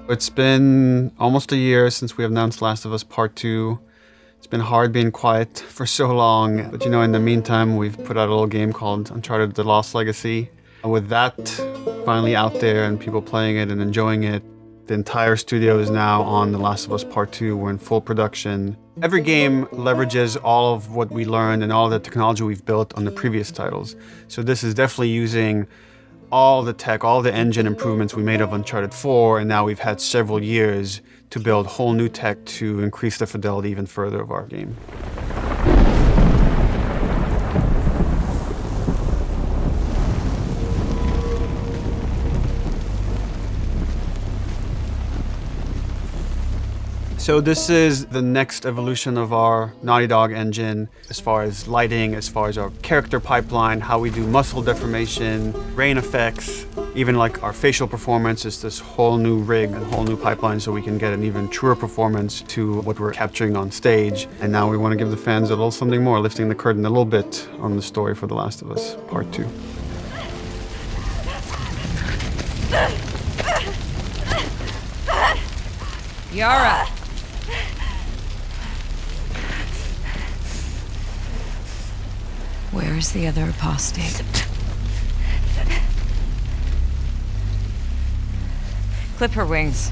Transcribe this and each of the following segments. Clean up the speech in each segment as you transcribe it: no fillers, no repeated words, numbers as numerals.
It's been almost a year since we announced Last of Us Part 2. It's been hard being quiet for so long, but in the meantime, we've put out a little game called Uncharted: The Lost Legacy. With that finally out there and people playing it and enjoying it, the entire studio is now on The Last of Us Part 2. We're in full production. Every game leverages all of what we learned and all the technology we've built on the previous titles. So this is definitely using all the tech, all the engine improvements we made of Uncharted 4, and now we've had several years to build whole new tech to increase the fidelity even further of our game. So this is the next evolution of our Naughty Dog engine as far as lighting, as far as our character pipeline, how we do muscle deformation, rain effects, even like our facial performance is this whole new rig and whole new pipeline so we can get an even truer performance to what we're capturing on stage. And now we want to give the fans a little something more, lifting the curtain a little bit on the story for The Last of Us Part 2. Yara! Where is the other apostate? Clip her wings.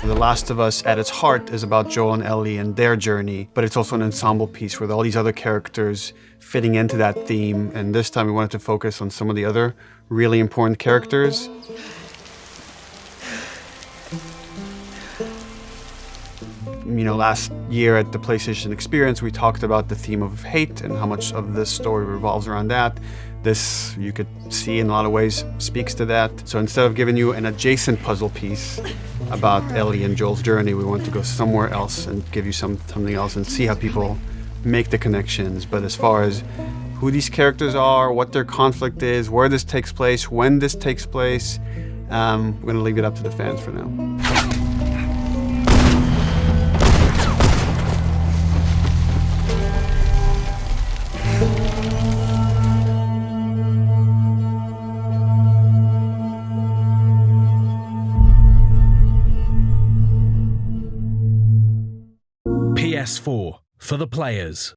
The Last of Us, at its heart, is about Joel and Ellie and their journey, but it's also an ensemble piece with all these other characters fitting into that theme, and this time we wanted to focus on some of the other really important characters. Last year at the PlayStation Experience, we talked about the theme of hate and how much of this story revolves around that. This, you could see in a lot of ways, speaks to that. So instead of giving you an adjacent puzzle piece about Ellie and Joel's journey, we want to go somewhere else and give you something else and see how people make the connections. But as far as who these characters are, what their conflict is, where this takes place, when this takes place, we're going to leave it up to the fans for now. PS4 for the players.